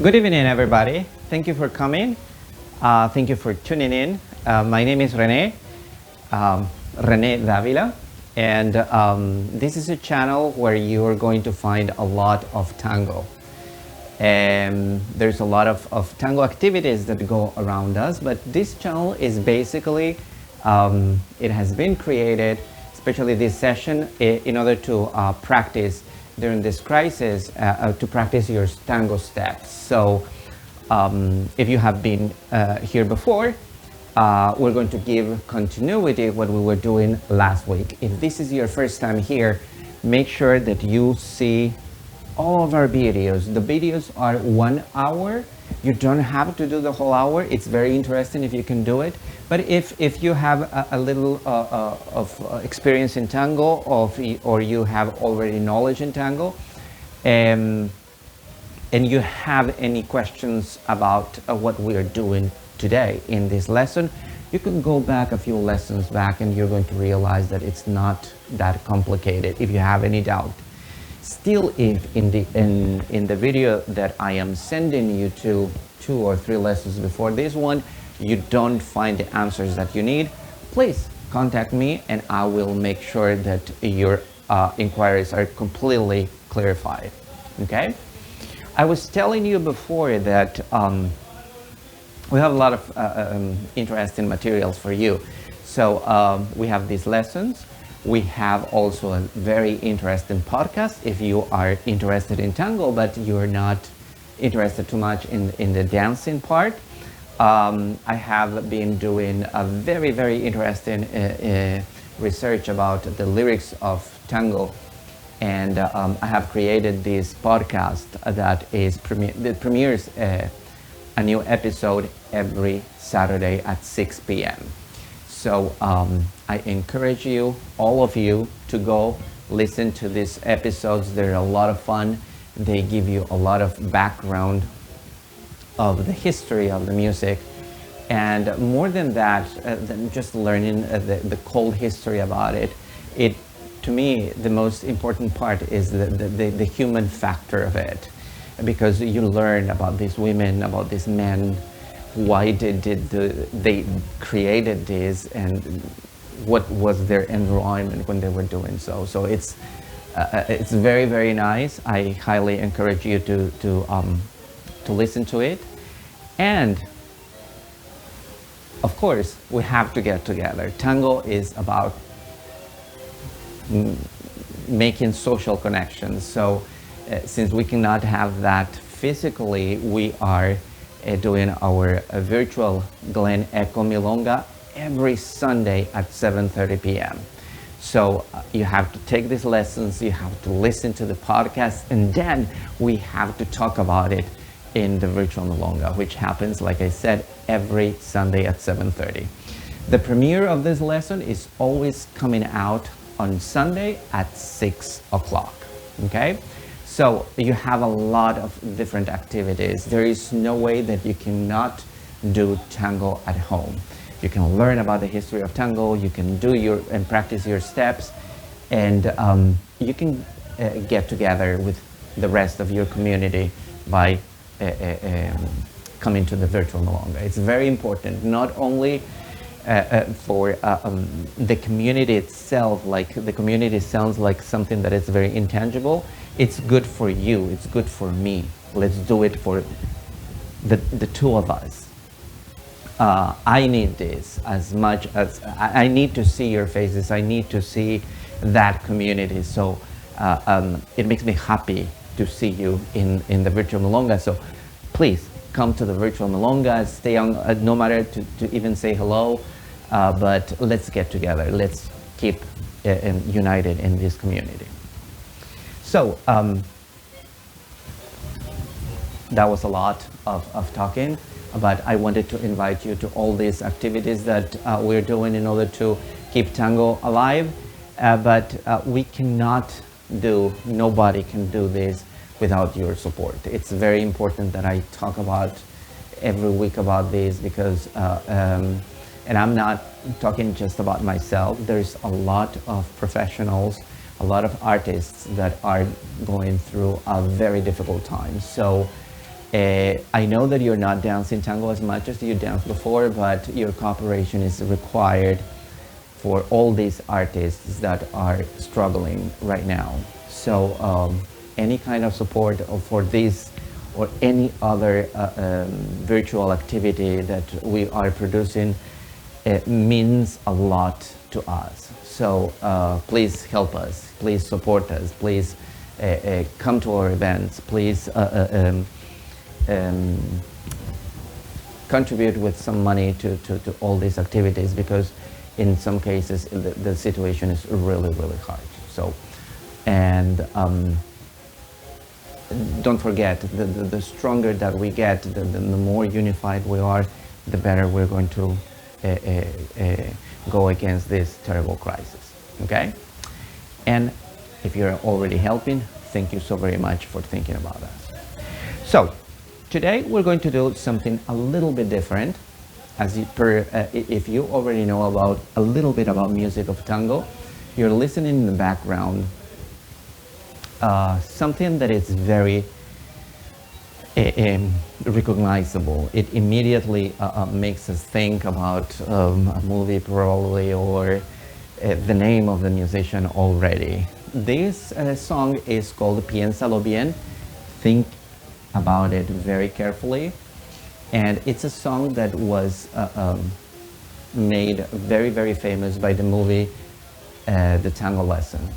Good evening, everybody. Thank you for coming. Thank you for tuning in. My name is Rene Davila, and this is a channel where you are going to find a lot of tango. And there's a lot of tango activities that go around us, but this channel is basically, it has been created, especially this session, in order to practice during this crisis, to practice your tango steps. So if you have been here before, we're going to give continuity what we were doing last week. If this is your first time here, make sure that you see all of our videos. The videos are 1 hour. You don't have to do the whole hour. It's very interesting if you can do it. But if you have a little of experience in tango, or you have already knowledge in tango, and you have any questions about what we are doing today in this lesson, you can go back a few lessons back and you're going to realize that it's not that complicated if you have any doubt. Still, if in the video that I am sending you to 2 or 3 lessons before this one, you don't find the answers that you need, please contact me and I will make sure that your inquiries are completely clarified. Okay? I was telling you before that we have a lot of interesting materials for you. So we have these lessons. We have also a very interesting podcast if you are interested in tango, but you're not interested too much in the dancing part. I have been doing a very, very interesting research about the lyrics of tango. And I have created this podcast that premieres a new episode every Saturday at 6 p.m. So I encourage you, all of you, to go listen to these episodes. They're a lot of fun. They give you a lot of background of the history of the music. And more than that, than just learning the cold history about it, to me, the most important part is the human factor of it. Because you learn about these women, about these men, why they created this, and what was their environment when they were doing so. So it's very, very nice. I highly encourage you to listen to it. And of course, we have to get together. Tango is about making social connections. So since we cannot have that physically, we are doing our virtual Glen Echo Milonga every Sunday at 7:30 p.m. So you have to take these lessons, you have to listen to the podcast, and then we have to talk about it in the virtual Milonga, which happens, like I said, every Sunday at 7:30. The premiere of this lesson is always coming out on Sunday at 6 o'clock, okay? So you have a lot of different activities. There is no way that you cannot do tango at home. You can learn about the history of tango, you can do and practice your steps, and you can get together with the rest of your community by coming to the virtual Milonga. It's very important, not only for the community itself, like the community sounds like something that is very intangible. It's good for you, it's good for me. Let's do it for the two of us. I need this as much as I need to see your faces. I need to see that community. So it makes me happy to see you in the virtual Milonga. So please come to the virtual Milonga. Stay on, no matter to even say hello, but let's get together. Let's keep united in this community. So that was a lot of talking, but I wanted to invite you to all these activities that we're doing in order to keep tango alive. But we cannot nobody can do this without your support. It's very important that I talk about every week about this, because and I'm not talking just about myself. There's a lot of professionals, a lot of artists that are going through a very difficult time. So I know that you're not dancing tango as much as you danced before, but your cooperation is required for all these artists that are struggling right now. So any kind of support for this or any other virtual activity that we are producing means a lot to us. So please help us, please support us, please come to our events, please contribute with some money to all these activities, because in some cases the situation is really, really hard. So, and don't forget, the stronger that we get, the more unified we are, the better we're going to go against this terrible crisis, okay? And if you're already helping, thank you so very much for thinking about us. So, today we're going to do something a little bit different. As you, if you already know about a little bit about music of tango, you're listening in the background something that is very recognizable. It immediately makes us think about a movie probably, or the name of the musician already. This song is called Piénsalo Bien. Think about it very carefully. And it's a song that was made very, very famous by the movie The Tango Lesson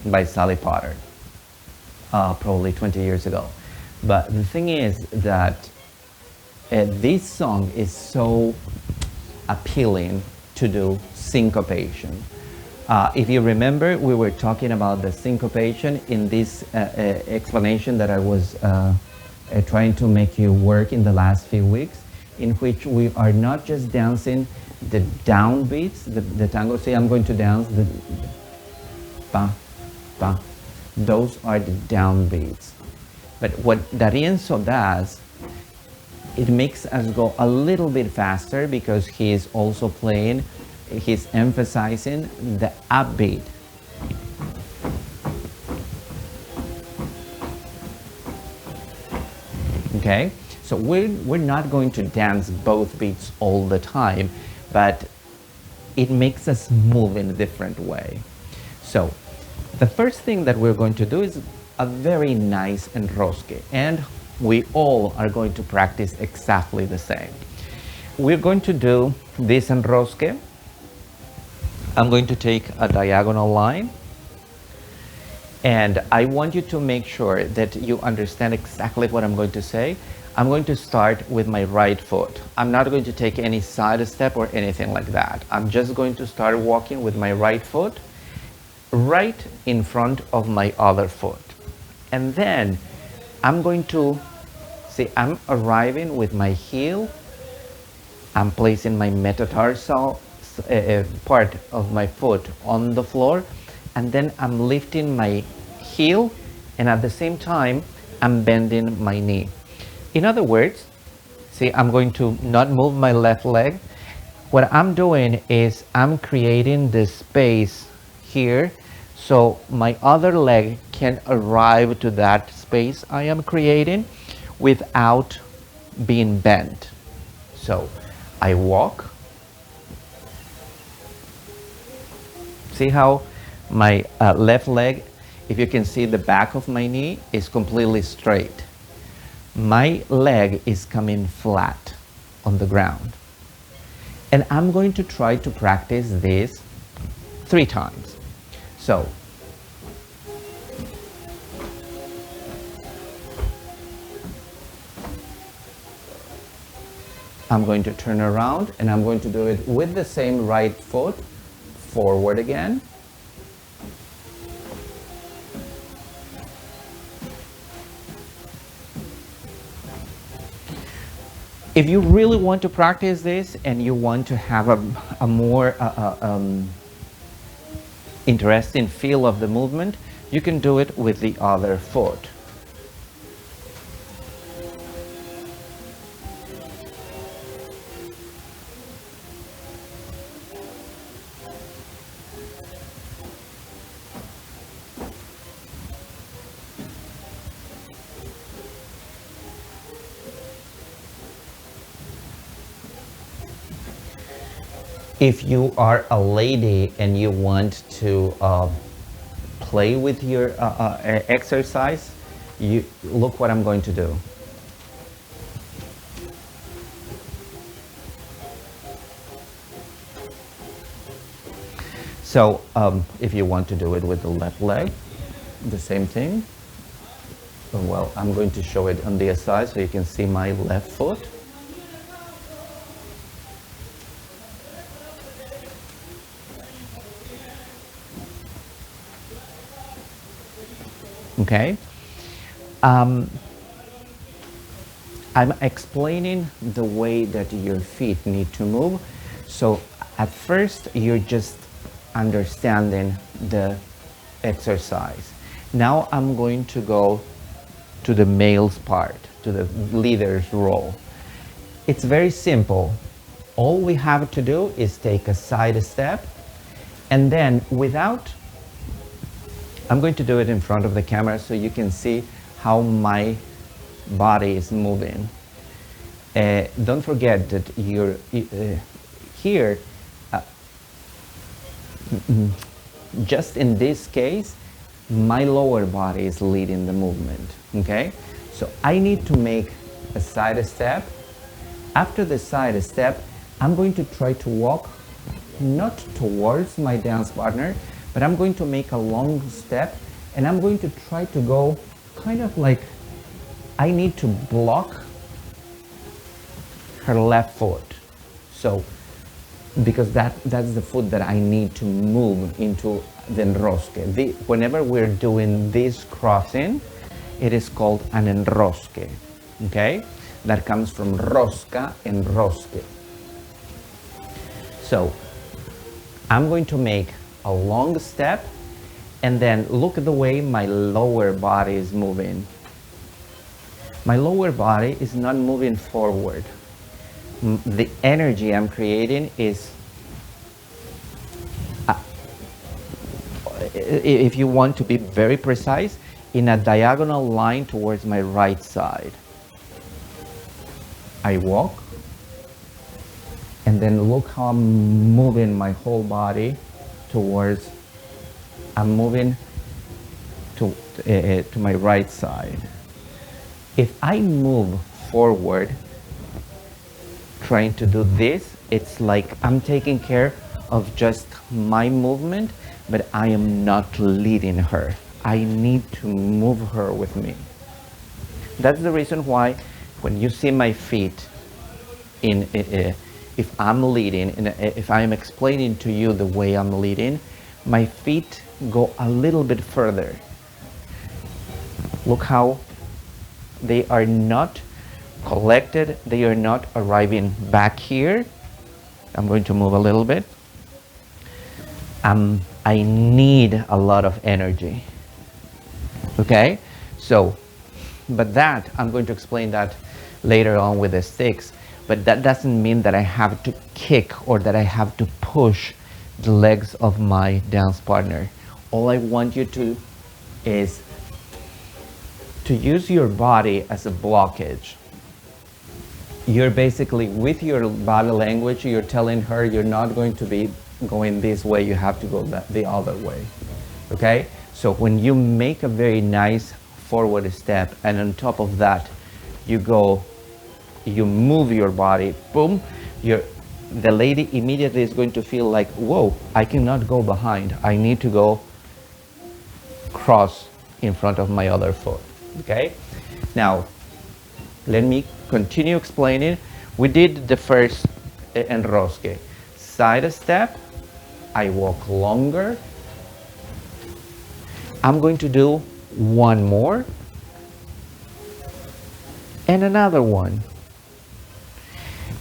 by Sally Potter, probably 20 years ago. But the thing is that this song is so appealing to do syncopation. If you remember, we were talking about the syncopation in this explanation that I was trying to make you work in the last few weeks, in which we are not just dancing the down beats, the tango. Say I'm going to dance the ba, ba. Those are the down beats. But what D'Arienzo does, it makes us go a little bit faster, because he is also playing, he's emphasizing the upbeat. Okay, so we're not going to dance both beats all the time, but it makes us move in a different way. So the first thing that we're going to do is a very nice enrosque, and we all are going to practice exactly the same. We're going to do this enrosque. I'm going to take a diagonal line, and I want you to make sure that you understand exactly what I'm going to say. I'm going to start with my right foot. I'm not going to take any side step or anything like that. I'm just going to start walking with my right foot right in front of my other foot. And then I'm going to, see, I'm arriving with my heel. I'm placing my metatarsal part of my foot on the floor, and then I'm lifting my heel, and at the same time I'm bending my knee. In other words, see, I'm going to not move my left leg. What I'm doing is I'm creating this space here, so my other leg can arrive to that space I am creating without being bent. So I walk. See how my left leg, if you can see the back of my knee, is completely straight. My leg is coming flat on the ground. And I'm going to try to practice this 3 times. So, I'm going to turn around, and I'm going to do it with the same right foot, forward again. If you really want to practice this and you want to have a more interesting feel of the movement, you can do it with the other foot. If you are a lady and you want to play with your exercise, you look what I'm going to do. So if you want to do it with the left leg, the same thing. Well, I'm going to show it on the side so you can see my left foot. Okay. I'm explaining the way that your feet need to move. So at first you're just understanding the exercise. Now I'm going to go to the male's part, to the leader's role. It's very simple. All we have to do is take a side step, and then I'm going to do it in front of the camera so you can see how my body is moving. Don't forget that you're here, just in this case, my lower body is leading the movement, okay? So I need to make a side step. After the side step, I'm going to try to walk not towards my dance partner, but I'm going to make a long step, and I'm going to try to go kind of like I need to block her left foot. So, because that's the foot that I need to move into the enrosque. Whenever we're doing this crossing, it is called an enrosque, okay? That comes from rosca, enrosque. So, I'm going to make a long step, and then look at the way my lower body is moving. My lower body is not moving forward. The energy I'm creating is, if you want to be very precise, in a diagonal line towards my right side. I walk, and then look how I'm moving my whole body towards, I'm moving to my right side. If I move forward, trying to do this, it's like I'm taking care of just my movement, but I am not leading her. I need to move her with me. That's the reason why when you see my feet if I'm leading, and if I'm explaining to you the way I'm leading, my feet go a little bit further. Look how they are not collected, they are not arriving back here. I'm going to move a little bit. I need a lot of energy. Okay, so, but that, I'm going to explain that later on with the sticks, but that doesn't mean that I have to kick or that I have to push the legs of my dance partner. All I want you to is to use your body as a blockage. You're basically, with your body language, you're telling her you're not going to be going this way, you have to go the other way. Okay? So when you make a very nice forward step, and on top of that, you move your body, boom, the lady immediately is going to feel like, whoa, I cannot go behind. I need to go cross in front of my other foot. Okay? Now, let me continue explaining. We did the first enrosque. Side step, I walk longer. I'm going to do one more and another one.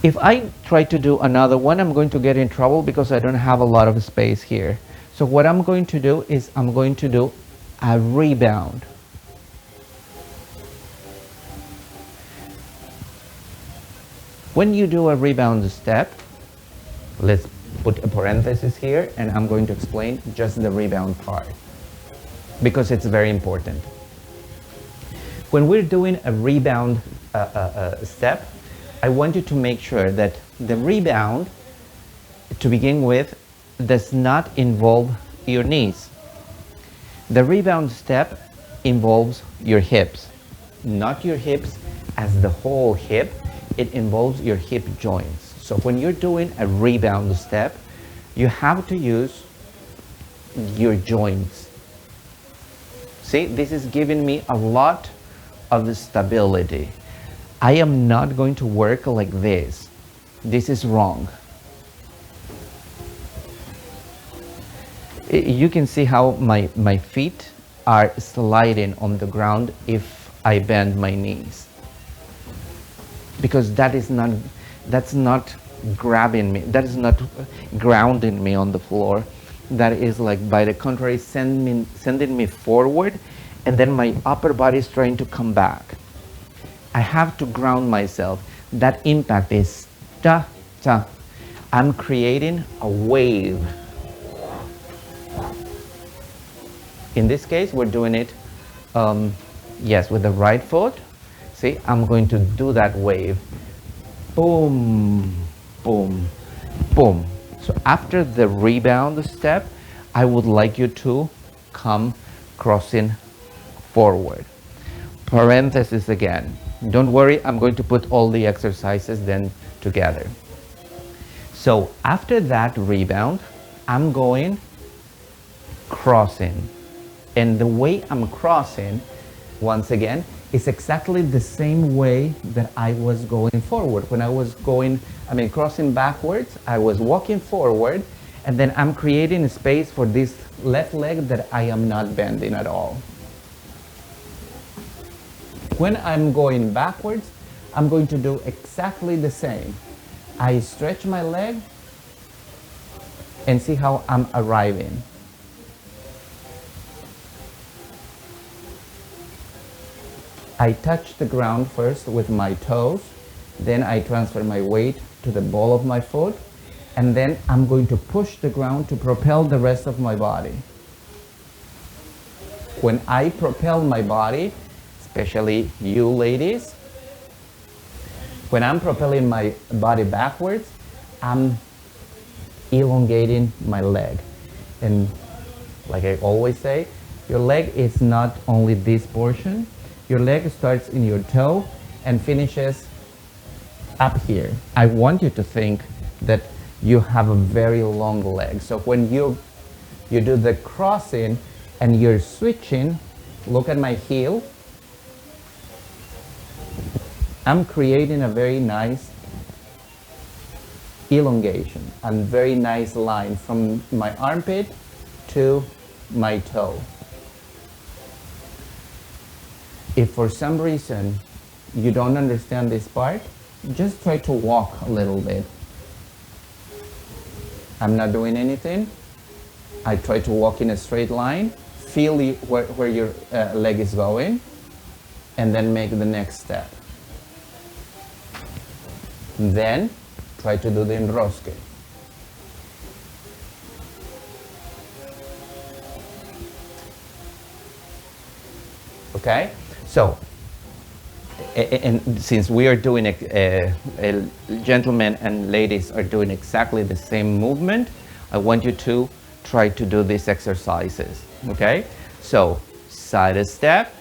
If I try to do another one, I'm going to get in trouble because I don't have a lot of space here. So what I'm going to do is I'm going to do a rebound. When you do a rebound step, let's put a parenthesis here, and I'm going to explain just the rebound part because it's very important. When we're doing a rebound step, I want you to make sure that the rebound to begin with, does not involve your knees. The rebound step involves your hips, not your hips as the whole hip. It involves your hip joints. So when you're doing a rebound step, you have to use your joints. See, this is giving me a lot of stability. I am not going to work like this. This is wrong. You can see how my feet are sliding on the ground if I bend my knees. Because that's not grabbing me, that is not grounding me on the floor. That is, like, by the contrary, sending me forward, and then my upper body is trying to come back. I have to ground myself. That impact is ta ta. I'm creating a wave. In this case, we're doing it, yes, with the right foot. See, I'm going to do that wave. Boom, boom, boom. So after the rebound step, I would like you to come crossing forward. Parenthesis again. Don't worry, I'm going to put all the exercises then together. So after that rebound, I'm going crossing. And the way I'm crossing, once again, is exactly the same way that I was going forward. When I was crossing backwards, I was walking forward, and then I'm creating a space for this left leg that I am not bending at all. When I'm going backwards, I'm going to do exactly the same. I stretch my leg and see how I'm arriving. I touch the ground first with my toes, then I transfer my weight to the ball of my foot, and then I'm going to push the ground to propel the rest of my body. When I propel my body, especially you ladies, when I'm propelling my body backwards, I'm elongating my leg. And like I always say, your leg is not only this portion. Your leg starts in your toe and finishes up here. I want you to think that you have a very long leg. So when you do the crossing and you're switching, look at my heel. I'm creating a very nice elongation and very nice line from my armpit to my toe. If for some reason you don't understand this part, just try to walk a little bit. I'm not doing anything. I try to walk in a straight line, feel where your leg is going, and then make the next step. Then try to do the Enrosque. Okay? So, and since we are doing gentlemen and ladies are doing exactly the same movement, I want you to try to do these exercises. Okay? So, side step.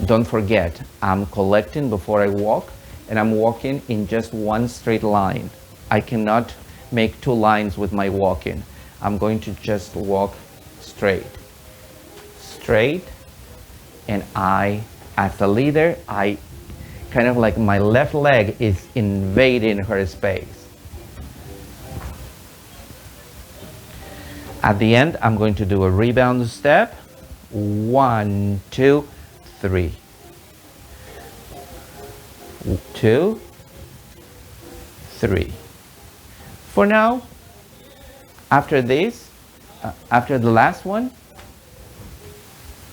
Don't forget, I'm collecting before I walk, and I'm walking in just one straight line. I cannot make two lines with my walking. I'm going to just walk straight. Straight, and I, as the leader, I kind of like my left leg is invading her space. At the end, I'm going to do a rebound step. 1, 2, 3. 2, 3. For now, after this, after the last one,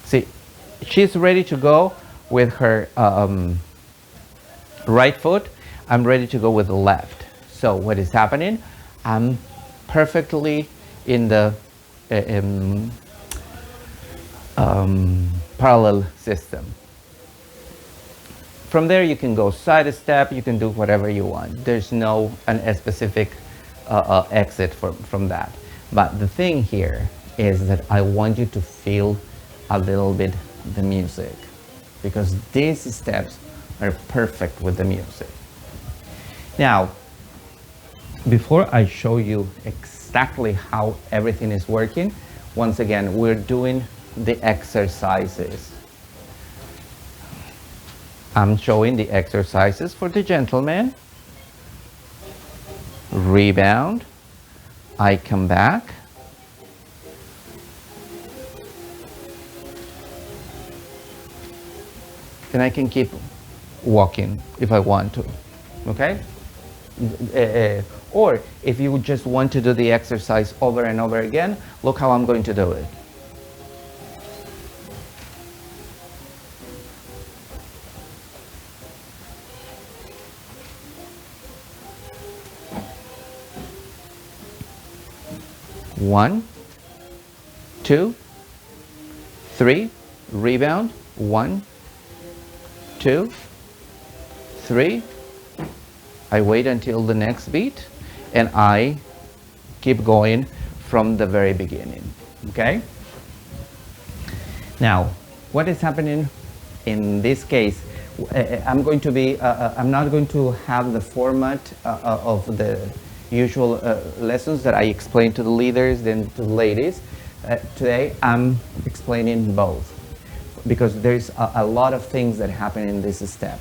see, she's ready to go with her right foot. I'm ready to go with the left. So what is happening? I'm perfectly in the parallel system. From there, you can go side step, you can do whatever you want. There's no a specific exit from that. But the thing here is that I want you to feel a little bit the music, because these steps are perfect with the music. Now, before I show you exactly how everything is working, once again, we're doing the exercises. I'm showing the exercises for the gentleman. Rebound. I come back. And I can keep walking if I want to, okay? Or if you just want to do the exercise over and over again, look how I'm going to do it. One, two, three, rebound. 1, 2, 3. I wait until the next beat and I keep going from the very beginning. Okay? Now, what is happening in this case? I'm not going to have the format of the usual lessons that I explain to the leaders and to the ladies. Today I'm explaining both, because there's a lot of things that happen in this step.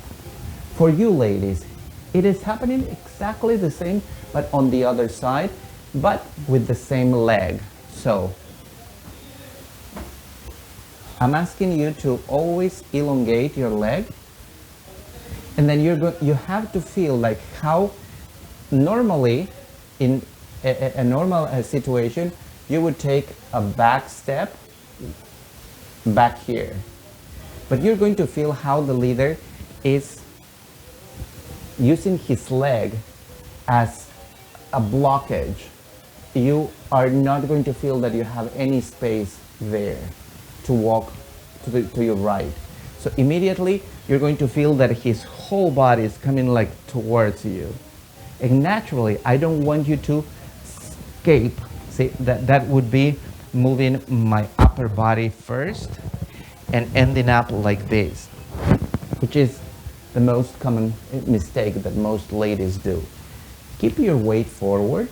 For you ladies, it is happening exactly the same, but on the other side, but with the same leg. So I'm asking you to always elongate your leg, and then you have to feel like how normally in a normal situation you would take a back step back here, but you're going to feel how the leader is using his leg as a blockage. You are not going to feel that you have any space there to walk to your right. So immediately you're going to feel that his whole body is coming like towards you. And naturally, I don't want you to escape. See, that would be moving my upper body first and ending up like this, which is the most common mistake that most ladies do. Keep your weight forward,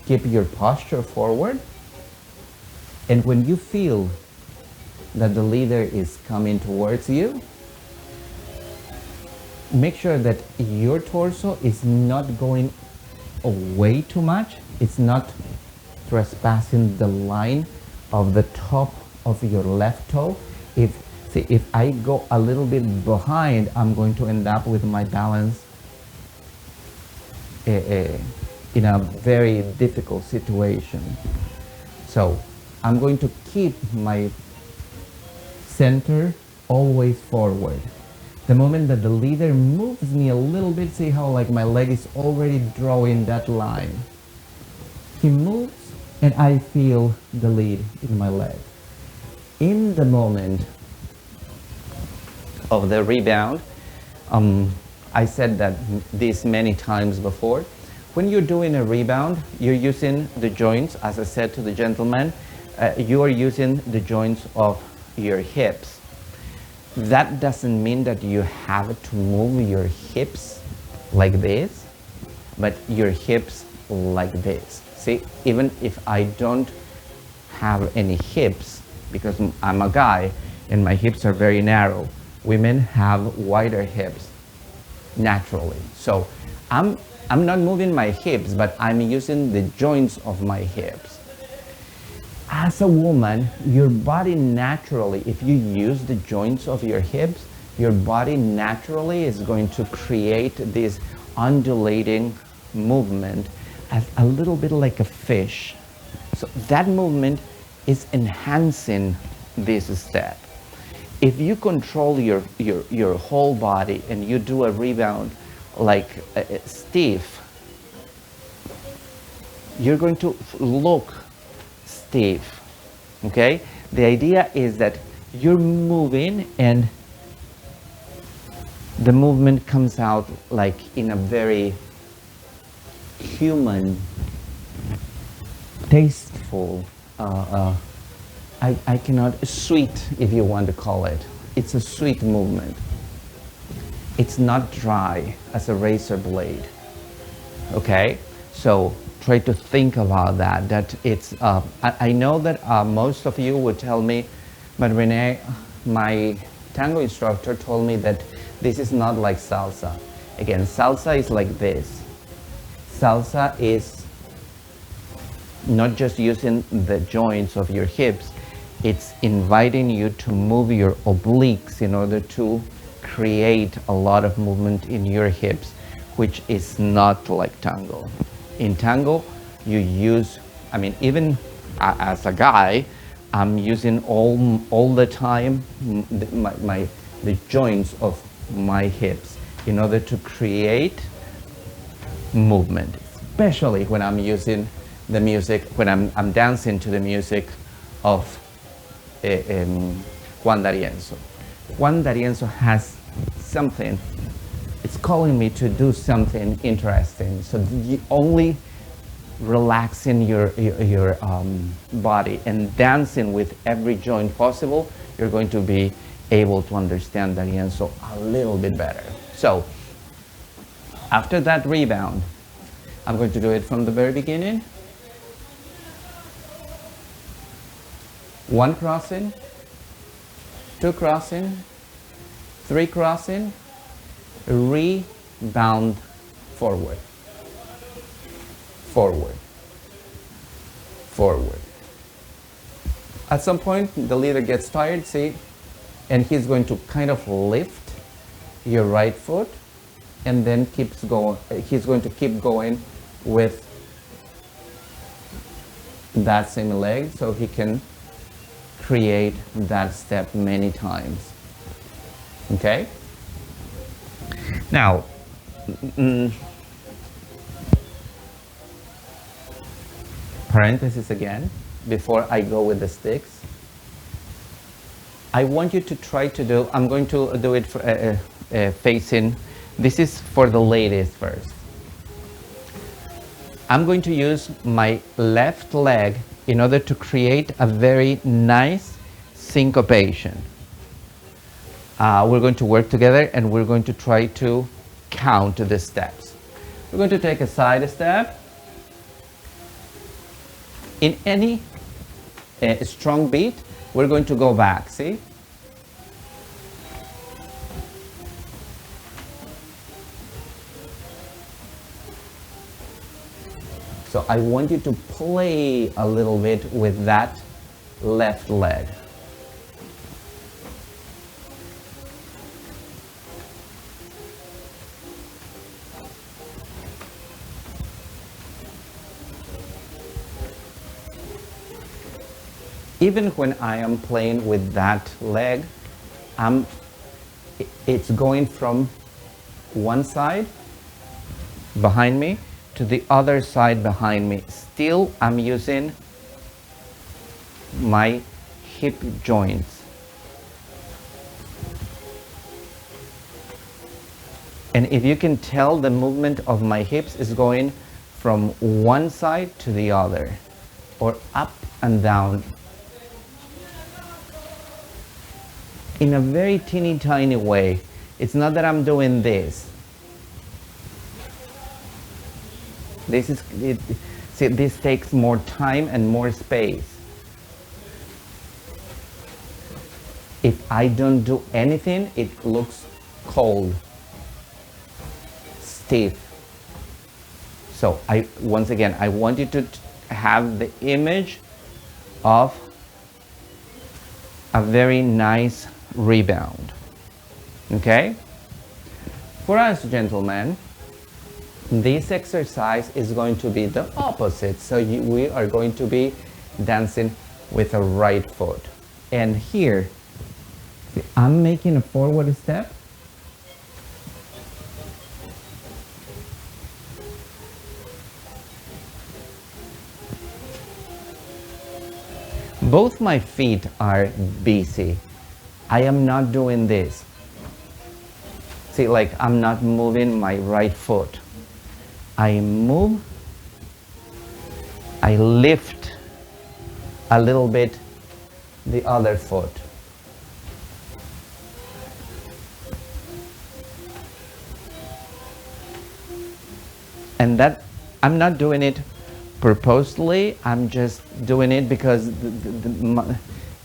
keep your posture forward, and when you feel that the leader is coming towards you, make sure that your torso is not going away too much. It's not trespassing the line of the top of your left toe. If I go a little bit behind, I'm going to end up with my balance in a very difficult situation. So I'm going to keep my center always forward. The moment that the leader moves me a little bit, see how like my leg is already drawing that line. He moves and I feel the lead in my leg. In the moment of the rebound, I said that this many times before. When you're doing a rebound, you're using the joints, as I said to the gentleman, you are using the joints of your hips. That doesn't mean that you have to move your hips like this, but your hips like this. See, even if I don't have any hips, because I'm a guy and my hips are very narrow, women have wider hips naturally. So I'm not moving my hips, but I'm using the joints of my hips. As a woman, your body naturally, if you use the joints of your hips, your body naturally is going to create this undulating movement as a little bit like a fish. So that movement is enhancing this step. If you control your whole body and you do a rebound like stiff, you're going to look stiff, okay? The idea is that you're moving and the movement comes out like in a very human, tasteful, I cannot, sweet, if you want to call it. It's a sweet movement. It's not dry as a razor blade. Okay? So try to think about that. That it's, I know that most of you would tell me, but Renee, my tango instructor told me that this is not like salsa. Again, salsa is like this. Salsa is not just using the joints of your hips, it's inviting you to move your obliques in order to create a lot of movement in your hips, which is not like tango. In tango, you use, I mean, even as a guy, I'm using all the time the joints of my hips in order to create movement, especially when I'm using the music, when I'm dancing to the music of Juan D'Arienzo. Juan D'Arienzo has something, it's calling me to do something interesting. So you only relaxing your body and dancing with every joint possible, you're going to be able to understand D'Arienzo a little bit better. So after that rebound, I'm going to do it from the very beginning. 1 crossing, 2 crossing, 3 crossing, rebound forward, forward, forward. At some point, the leader gets tired, see, and he's going to kind of lift your right foot and then keeps going. He's going to keep going with that same leg so he can create that step many times. Okay? Now, parenthesis again, before I go with the sticks. I want you to try to do, I'm going to do it for, facing, this is for the ladies first. I'm going to use my left leg in order to create a very nice syncopation. We're going to work together and we're going to try to count the steps. We're going to take a side step. In any strong beat, we're going to go back, see? So I want you to play a little bit with that left leg. Even when I am playing with that leg, it's going from one side behind me to the other side behind me. Still, I'm using my hip joints. And if you can tell, the movement of my hips is going from one side to the other, or up and down, in a very teeny tiny way. It's not that I'm doing this. This is, see, this takes more time and more space. If I don't do anything, it looks cold, stiff. So once again, I want you to have the image of a very nice rebound. Okay? For us gentlemen, this exercise is going to be the opposite. So we are going to be dancing with a right foot. And here, I'm making a forward step. Both my feet are busy. I am not doing this. See, like I'm not moving my right foot. I move, I lift a little bit the other foot. And that, I'm not doing it purposely, I'm just doing it because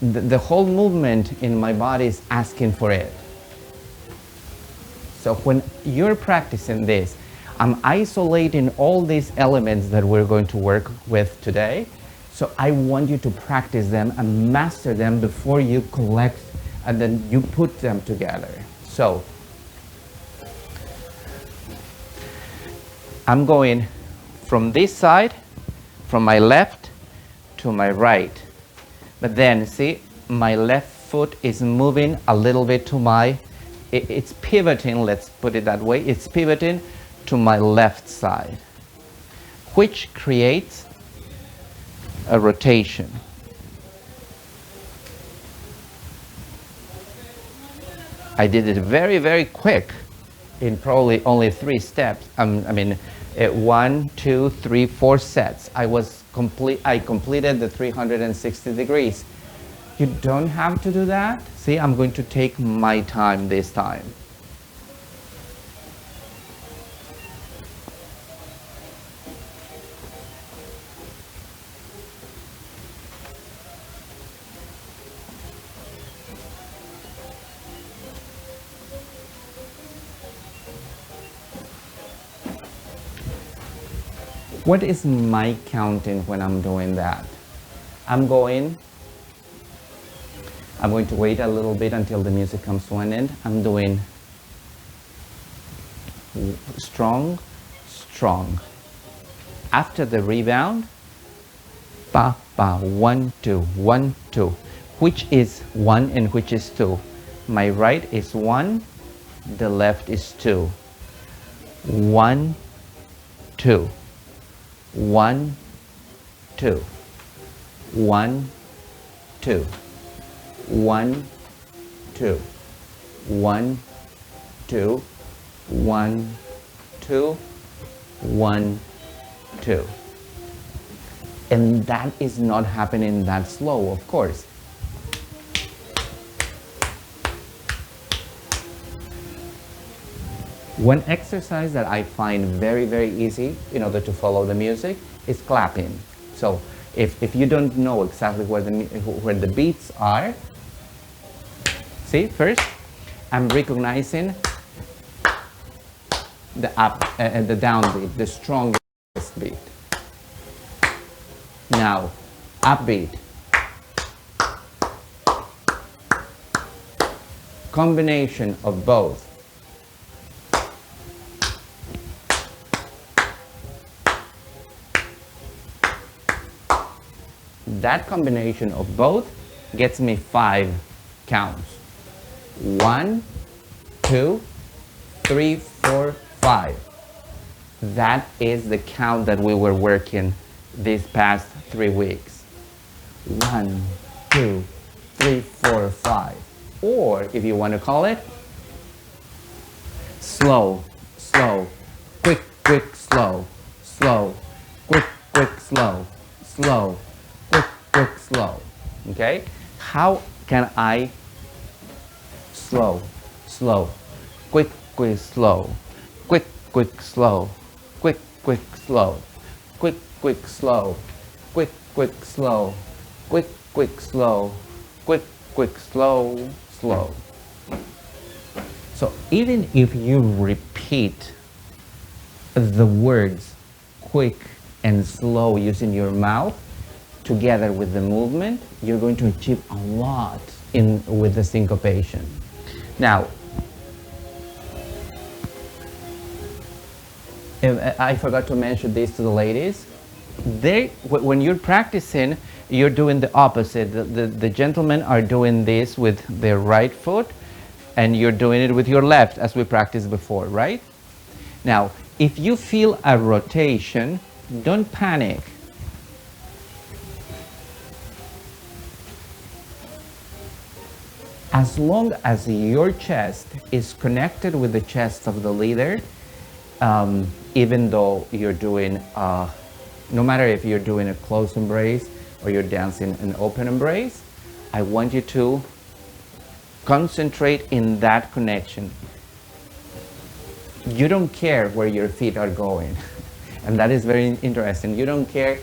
the whole movement in my body is asking for it. So when you're practicing this, I'm isolating all these elements that we're going to work with today. So I want you to practice them and master them before you collect and then you put them together. So I'm going from this side, from my left to my right. But then see, my left foot is moving a little bit to my, it's pivoting, let's put it that way, it's pivoting to my left side, which creates a rotation. I did it very, very quick in probably only 3 steps. I mean, 1, 2, 3, 4 sets. I completed the 360 degrees. You don't have to do that. See, I'm going to take my time this time. What is my counting when I'm doing that? I'm going to wait a little bit until the music comes to an end. I'm doing strong, strong. After the rebound, ba, ba, 1, 2, 1, 2. Which is 1 and which is 2? My right is 1, the left is 2. 1, 2. 1, 2. 1, 2. 1, 2. 1, 2. 1, 2. 1, 2. And that is not happening that slow, of course. One exercise that I find very, very easy in order to follow the music is clapping. So if you don't know exactly where the beats are, see, first I'm recognizing the up and the down beat, the strongest beat. Now, upbeat. Combination of both. That combination of both gets me 5 counts. 1, 2, 3, 4, 5. That is the count that we were working these past 3 weeks. 1, 2, 3, 4, 5. Or if you want to call it, slow, slow, quick, quick, slow, slow, quick, quick, slow, slow, quick, quick, slow. Okay? How can I slow, slow, quick, quick, slow, quick, quick, slow, quick, quick, slow, quick, quick, slow, quick, quick, slow, quick, quick, slow, quick, quick, slow, slow. So even if you repeat the words quick and slow using your mouth together with the movement, you're going to achieve a lot with the syncopation. Now, I forgot to mention this to the ladies. When you're practicing, you're doing the opposite. The gentlemen are doing this with their right foot, and you're doing it with your left, as we practiced before, right? Now, if you feel a rotation, don't panic. As long as your chest is connected with the chest of the leader, even though you're doing, no matter if you're doing a close embrace or you're dancing an open embrace, I want you to concentrate in that connection. You don't care where your feet are going. And that is very interesting. You don't care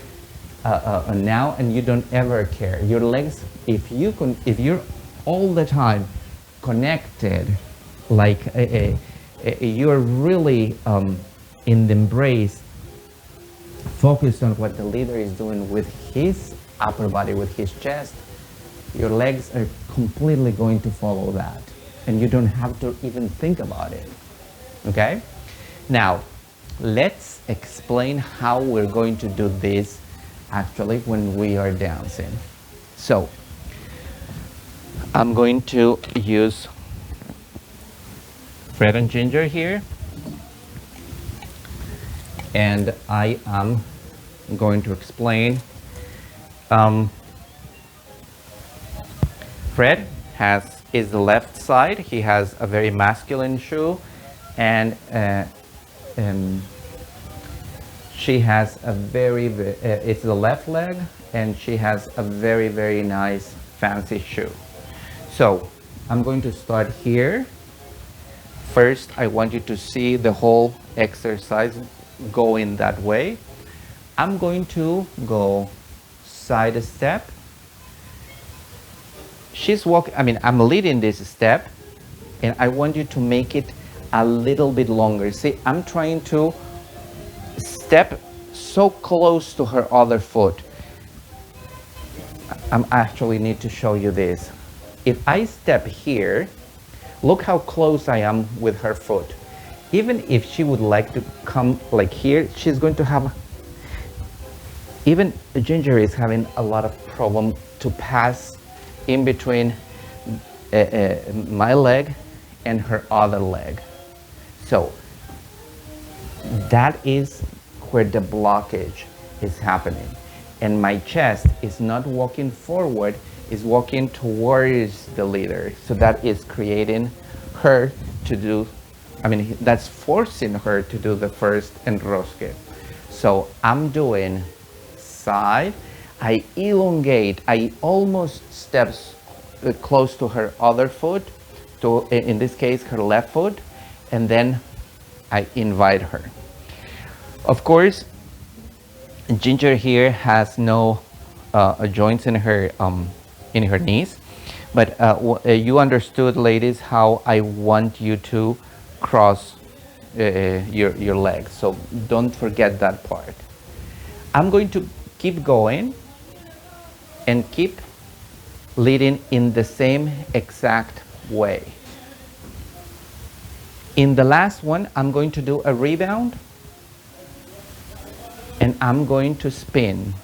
now, and you don't ever care. Your legs, if you're all the time connected, like you're really in the embrace, focused on what the leader is doing with his upper body, with his chest, your legs are completely going to follow that. And you don't have to even think about it. Okay? Now, let's explain how we're going to do this actually when we are dancing. So, I'm going to use Fred and Ginger here, and I am going to explain. Fred is the left side. He has a very masculine shoe, and she has a it's the left leg, and she has a very, very nice fancy shoe. So I'm going to start here. First, I want you to see the whole exercise going that way. I'm going to go side step. She's walking, I'm leading this step, and I want you to make it a little bit longer. See, I'm trying to step so close to her other foot. I actually need to show you this. If I step here, look how close I am with her foot. Even if she would like to come like here, she's going to have, even Ginger is having a lot of problem to pass in between my leg and her other leg. So that is where the blockage is happening. And my chest is not walking forward, is walking towards the leader. So that is creating her to do, that's forcing her to do the first enrosque. So I'm doing side, I elongate, I almost step close to her other foot, to, in this case, her left foot, and then I invite her. Of course, Ginger here has no joints in her knees, but you understood, ladies, how I want you to cross your legs. So don't forget that part. I'm going to keep going and keep leading in the same exact way. In the last one, I'm going to do a rebound, and I'm going to spin.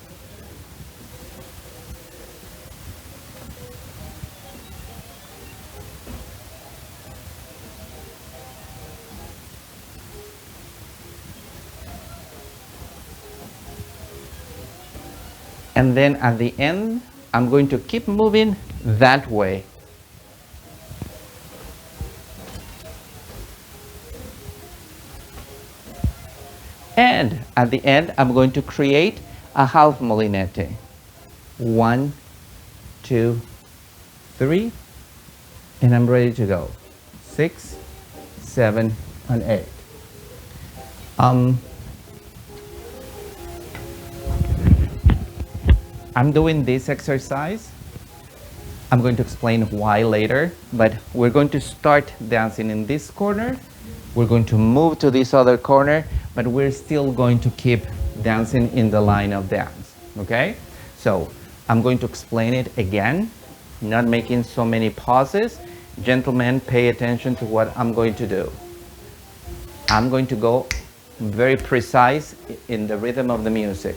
And then at the end, I'm going to keep moving that way. And at the end, I'm going to create a half molinete. 1, 2, 3, and I'm ready to go. 6, 7, and 8. I'm doing this exercise. I'm going to explain why later, but we're going to start dancing in this corner. We're going to move to this other corner, but we're still going to keep dancing in the line of dance, okay? So I'm going to explain it again, not making so many pauses. Gentlemen, pay attention to what I'm going to do. I'm going to go very precise in the rhythm of the music.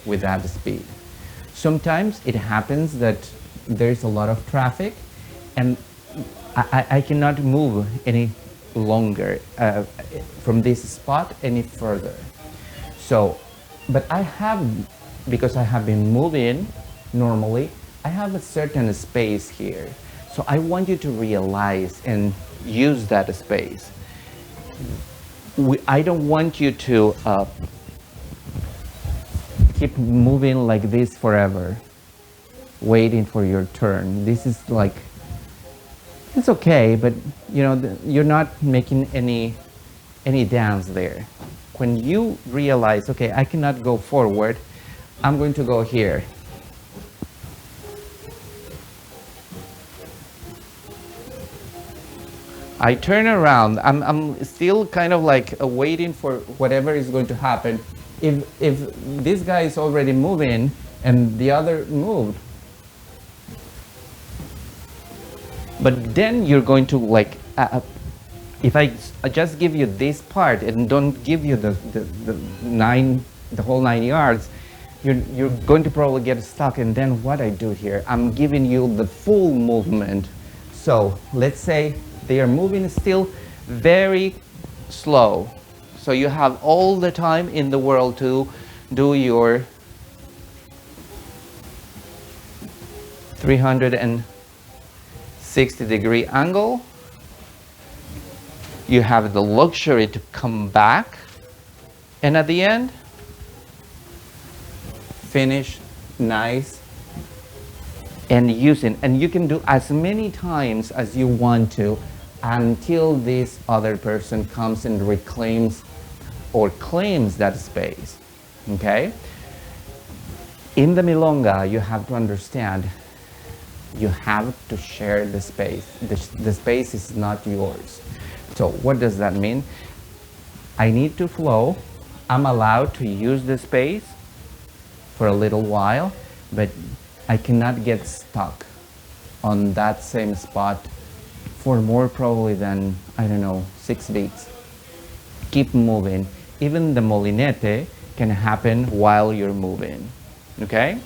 with that speed. Sometimes it happens that there's a lot of traffic and I cannot move any longer from this spot any further. So, but I have, because I have been moving normally, I have a certain space here. So I want you to realize and use that space. I don't want you to keep moving like this forever, waiting for your turn. This is like, it's okay, but you know, you're not making any dance there. When you realize, okay, I cannot go forward, I'm going to go here. I turn around. I'm still kind of like waiting for whatever is going to happen. If this guy is already moving and the other moved, but then you're going to like, if I just give you this part and don't give you the whole 9 yards, you're going to probably get stuck. And then what I do here, I'm giving you the full movement. So let's say they are moving still very slow. So you have all the time in the world to do your 360-degree angle. You have the luxury to come back, and at the end, finish nice and using. And you can do as many times as you want to until this other person comes and reclaims or claims that space. Okay? In the milonga, you have to understand, you have to share the space. The space is not yours. So what does that mean? I need to flow. I'm allowed to use the space for a little while, but I cannot get stuck on that same spot for more probably than, I don't know, 6 beats. Keep moving. Even the molinete can happen while you're moving, okay?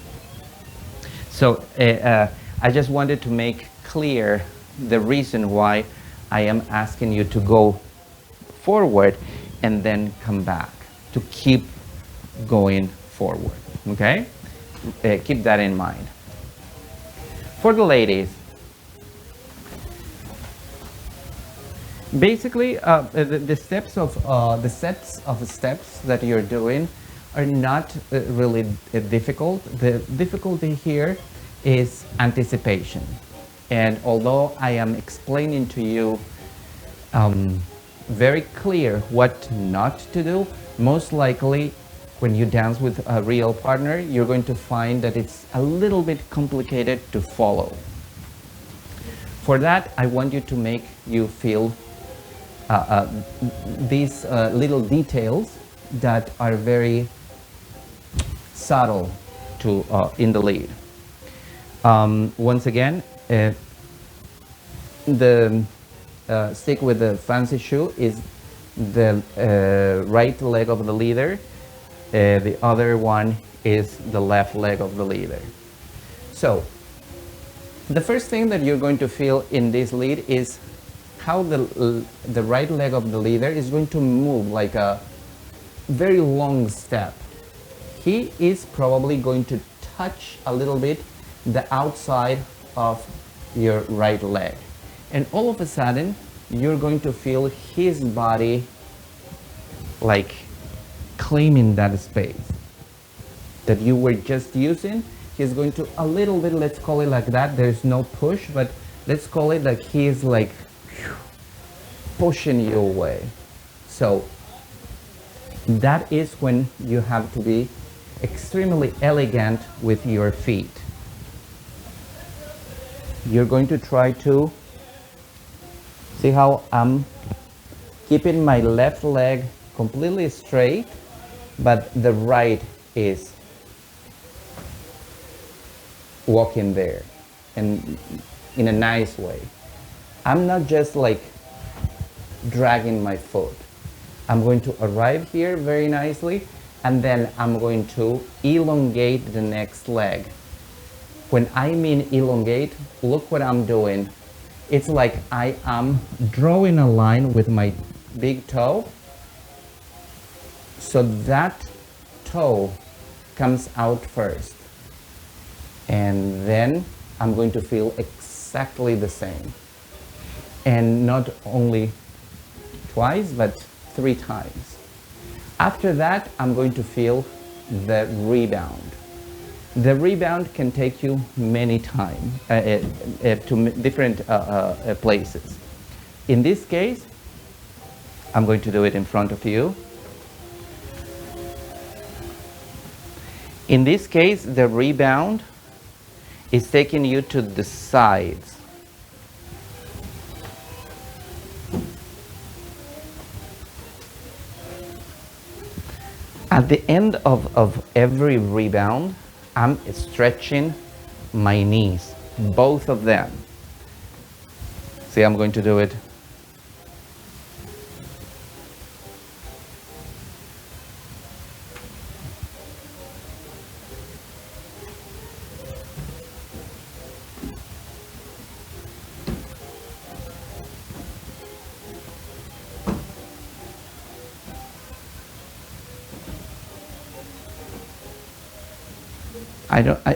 So I just wanted to make clear the reason why I am asking you to go forward and then come back, to keep going forward, okay? Keep that in mind. For the ladies, basically, the sets of steps that you're doing are not really difficult. The difficulty here is anticipation. And although I am explaining to you very clear what not to do, most likely when you dance with a real partner, you're going to find that it's a little bit complicated to follow. For that, I want you to make you feel these little details that are very subtle to in the lead. Once again, the stick with the fancy shoe is the right leg of the leader. The other one is the left leg of the leader. So the first thing that you're going to feel in this lead is how the right leg of the leader is going to move like a very long step. He is probably going to touch a little bit the outside of your right leg. And all of a sudden, you're going to feel his body like claiming that space that you were just using. He's going to a little bit, let's call it like that. There's no push, but let's call it like he's like pushing you away. So that is when you have to be extremely elegant with your feet. You're going to try to see how I'm keeping my left leg completely straight, but the right is walking there and in a nice way. I'm not just like dragging my foot. I'm going to arrive here very nicely and then I'm going to elongate the next leg. When I mean elongate, look what I'm doing. It's like I am drawing a line with my big toe, so that toe comes out first, and then I'm going to feel exactly the same, and not only twice but 3 times. After that, I'm going to feel the rebound. The rebound can take you many times to different places. In this case, I'm going to do it in front of you. In this case, the rebound is taking you to the sides. At the end of every rebound, I'm stretching my knees, both of them. See, I'm going to do it.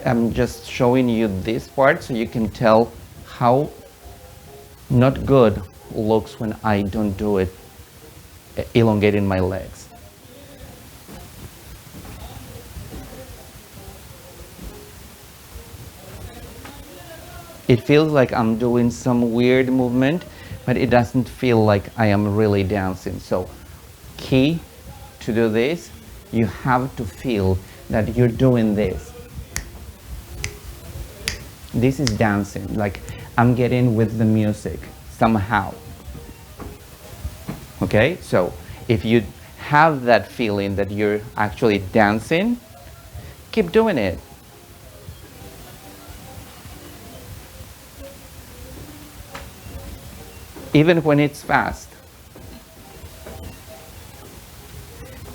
I'm just showing you this part so you can tell how not good looks when I don't do it, elongating my legs. It feels like I'm doing some weird movement, but it doesn't feel like I am really dancing. So, key to do this, you have to feel that you're doing this. This is dancing, like I'm getting with the music somehow. Okay, so if you have that feeling that you're actually dancing, keep doing it. Even when it's fast.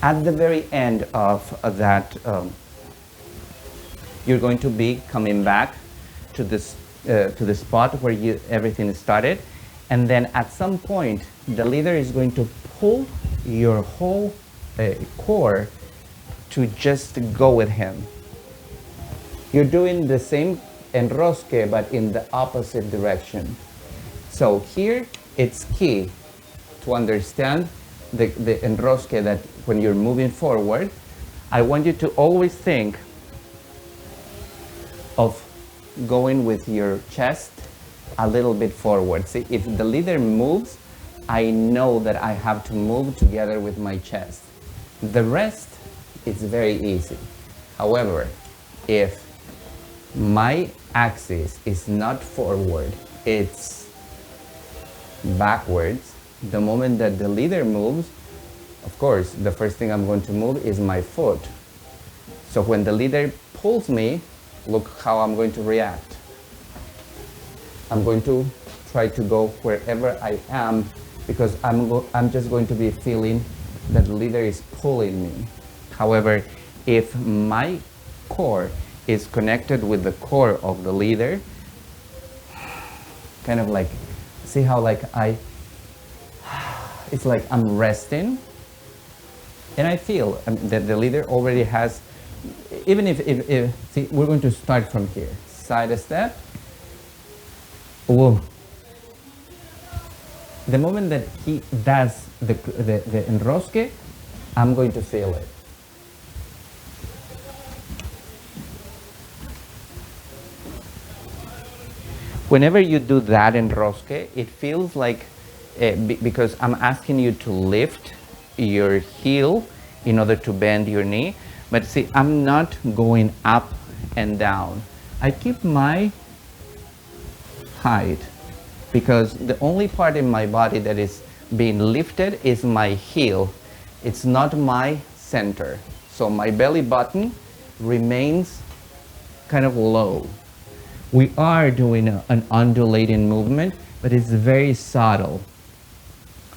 At the very end of that, you're going to be coming back to the spot where everything started, and then at some point the leader is going to pull your whole core to just go with him. You're doing the same enrosque but in the opposite direction. So here it's key to understand the enrosque, that when you're moving forward, I want you to always think of going with your chest a little bit forward. See, if the leader moves, I know that I have to move together with my chest. The rest is very easy. However, if my axis is not forward, it's backwards, the moment that the leader moves, of course, the first thing I'm going to move is my foot. So when the leader pulls me, look how I'm going to react. I'm going to try to go wherever I am, because I'm just going to be feeling that the leader is pulling me. However, if my core is connected with the core of the leader, kind of like, see how like it's like I'm resting, and I feel that the leader already has. Even if see, we're going to start from here. Side step. Whoa. The moment that he does the enrosque, I'm going to feel it. Whenever you do that enrosque, it feels like, because I'm asking you to lift your heel in order to bend your knee. But see, I'm not going up and down. I keep my height, because the only part in my body that is being lifted is my heel. It's not my center. So my belly button remains kind of low. We are doing an undulating movement, but it's very subtle.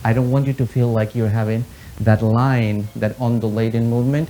I don't want you to feel like you're having that line, that undulating movement.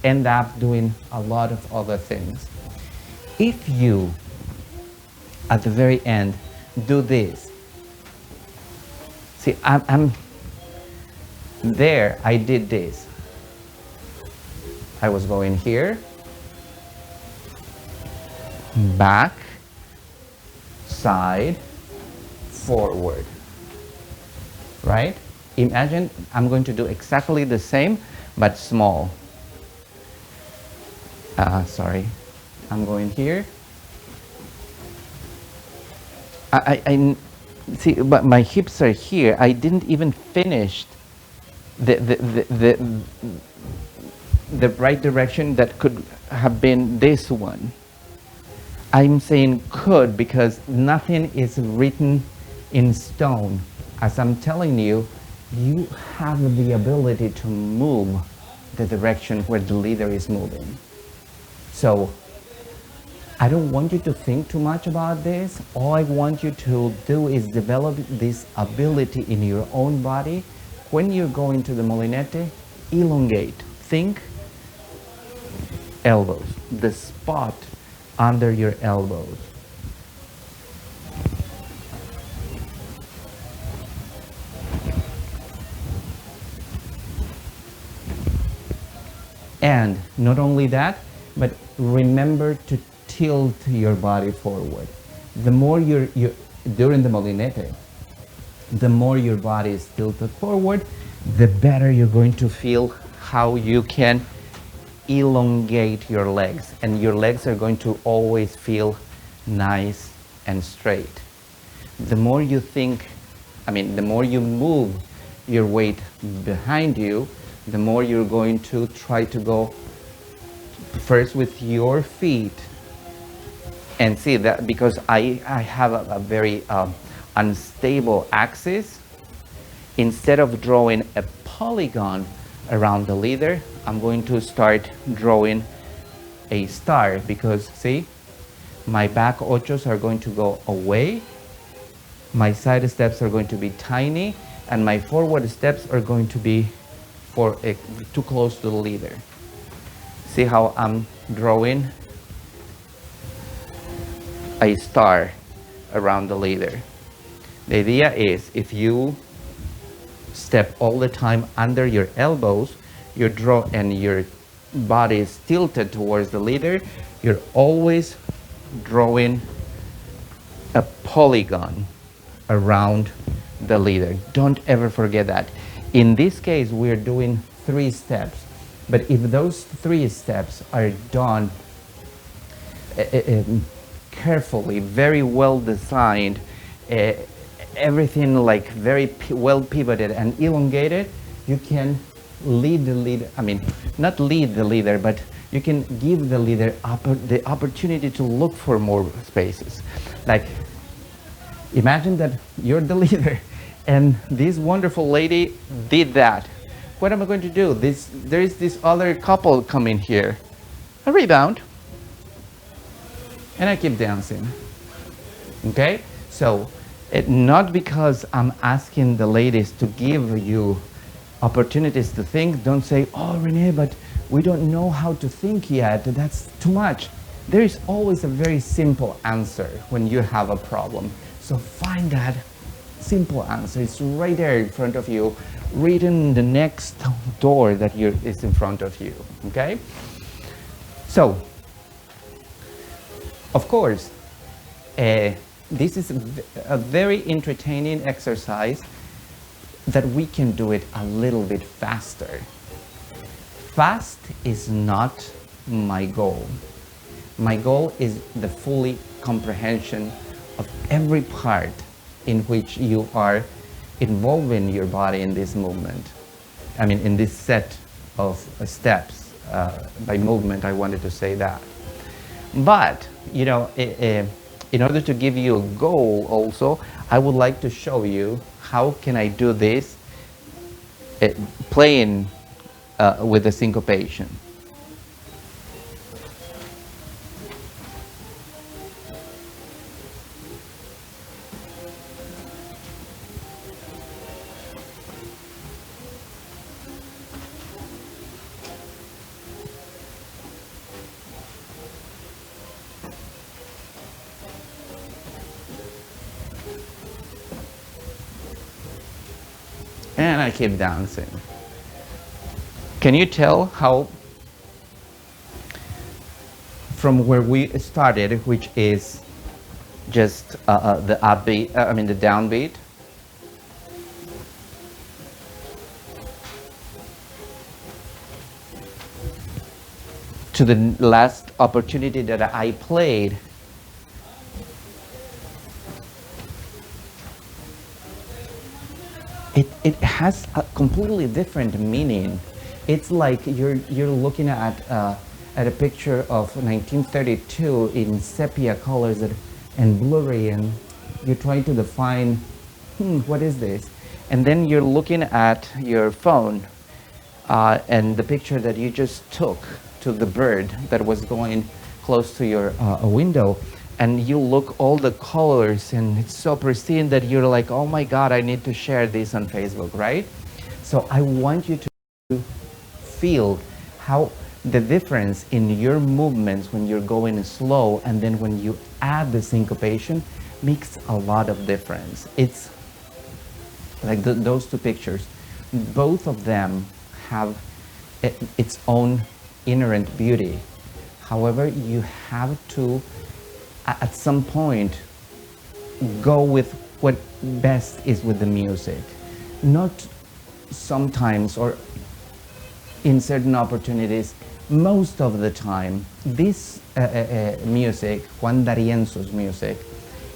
end up doing a lot of other things. If you, at the very end, do this, see, I'm there, I did this. I was going here, back, side, forward, right? Imagine I'm going to do exactly the same, but small. Sorry, I'm going here. I see, but my hips are here. I didn't even finish the right direction that could have been this one. I'm saying could because nothing is written in stone. As I'm telling you, you have the ability to move the direction where the leader is moving. So I don't want you to think too much about this. All I want you to do is develop this ability in your own body. When you're going to the molinete, elongate. Think elbows, the spot under your elbows. And not only that, but remember to tilt your body forward. The more you're during the molinete, the more your body is tilted forward, the better you're going to feel how you can elongate your legs, and your legs are going to always feel nice and straight. The more you think, the more you move your weight behind you, the more you're going to try to go first with your feet. And see that because I have a very unstable axis, instead of drawing a polygon around the leader, I'm going to start drawing a star, because see, my back ochos are going to go away, my side steps are going to be tiny, and my forward steps are going to be too close to the leader. See how I'm drawing a star around the leader. The idea is if you step all the time under your elbows, and your body is tilted towards the leader, you're always drawing a polygon around the leader. Don't ever forget that. In this case, we're doing 3 steps, but if those 3 steps are done carefully, very well designed, everything like very well pivoted and elongated, you can lead the leader, not lead the leader, but you can give the leader the opportunity to look for more spaces. Like, imagine that you're the leader and this wonderful lady did that. What am I going to do? There is this other couple coming here. I rebound. And I keep dancing. Okay? So, not because I'm asking the ladies to give you opportunities to think, don't say, oh, Renee, but we don't know how to think yet. That's too much. There is always a very simple answer when you have a problem. So find that simple answer. It's right there in front of you, written the next door that is in front of you. Okay? So, of course, this is a very entertaining exercise that we can do it a little bit faster. Fast is not my goal. My goal is the fully comprehension of every part in which you are involving your body in this movement. In this set of steps. By movement, I wanted to say that. But, in order to give you a goal also, I would like to show you how can I do this playing with the syncopation. And I keep dancing. Can you tell how from where we started, which is just the upbeat, the downbeat, to the last opportunity that I played, it has a completely different meaning. It's like you're looking at a picture of 1932 in sepia colors and blurry, and you're trying to define, what is this? And then you're looking at your phone and the picture that you just took to the bird that was going close to your window, and you look all the colors and it's so pristine that you're like, oh my God, I need to share this on Facebook, right? So I want you to feel how the difference in your movements when you're going slow and then when you add the syncopation makes a lot of difference. It's like those two pictures, both of them have its own inherent beauty. However, you have to, at some point, go with what best is with the music. Not sometimes, or in certain opportunities, most of the time, this music, Juan D'Arienzo's music,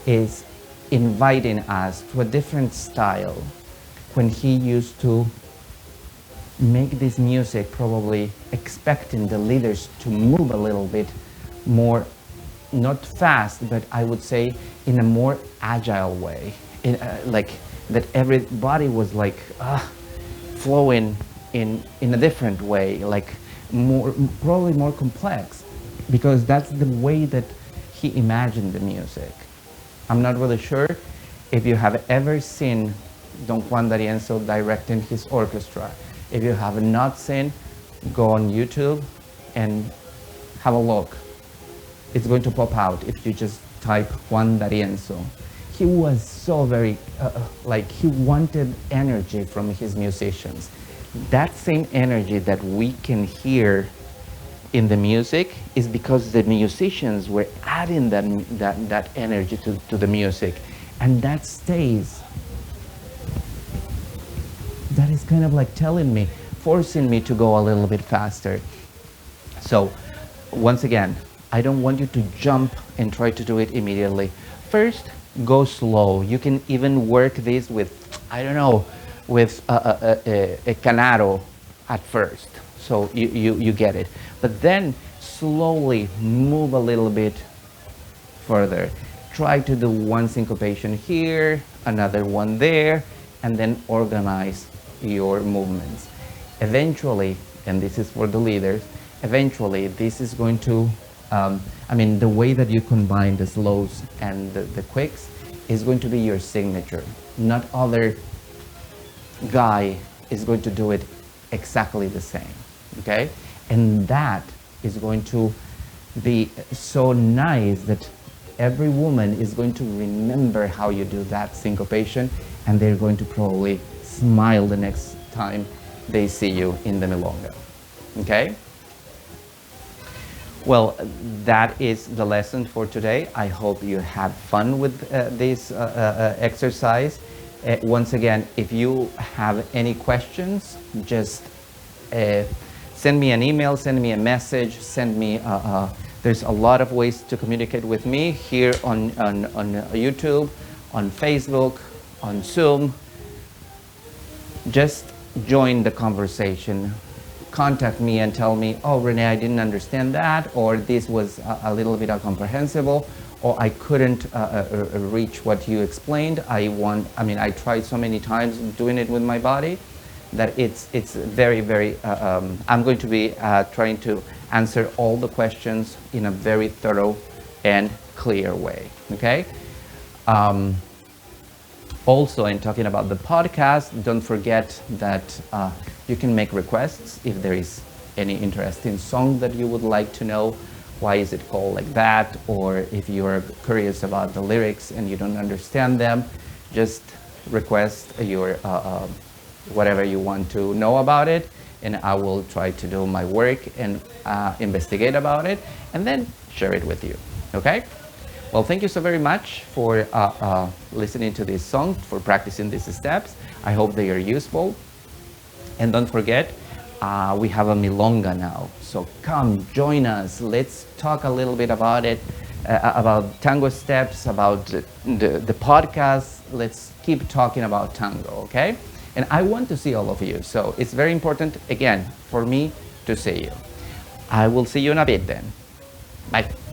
is inviting us to a different style. When he used to make this music, probably expecting the leaders to move a little bit more, not fast, but I would say in a more agile way, like that everybody was like flowing in a different way, like probably more complex, because that's the way that he imagined the music. I'm not really sure if you have ever seen Don Juan D'Arienzo directing his orchestra. If you have not seen, go on YouTube and have a look. It's going to pop out if you just type Juan D'Arienzo. He was so very, like he wanted energy from his musicians. That same energy that we can hear in the music is because the musicians were adding that energy to the music, and that stays. That is kind of like telling me, forcing me to go a little bit faster. So once again, I don't want you to jump and try to do it immediately. First, go slow. You can even work this with, I don't know, with a canaro at first. So you get it. But then slowly move a little bit further. Try to do one syncopation here, another one there, and then organize your movements. Eventually, and this is for the leaders, eventually this is going to, the way that you combine the slows and the quicks is going to be your signature. Not other guy is going to do it exactly the same, okay? And that is going to be so nice that every woman is going to remember how you do that syncopation, and they're going to probably smile the next time they see you in the milonga, okay? Well, that is the lesson for today. I hope you have fun with this exercise. Once again, if you have any questions, just send me an email, send me a message, send me, there's a lot of ways to communicate with me here on YouTube, on Facebook, on Zoom. Just join the conversation. Contact me and tell me, oh, Renee, I didn't understand that, or this was a little bit incomprehensible, or I couldn't reach what you explained. I tried so many times doing it with my body that it's very, very, I'm going to be trying to answer all the questions in a very thorough and clear way, okay? Also, in talking about the podcast, don't forget that you can make requests if there is any interesting song that you would like to know. Why is it called like that? Or if you are curious about the lyrics and you don't understand them, just request your whatever you want to know about it, and I will try to do my work and investigate about it, and then share it with you. Okay? Well, thank you so very much for listening to this song, for practicing these steps. I hope they are useful. And don't forget, we have a milonga now. So come, join us. Let's talk a little bit about it, about tango steps, about the podcast. Let's keep talking about tango, okay? And I want to see all of you. So it's very important, again, for me to see you. I will see you in a bit then. Bye.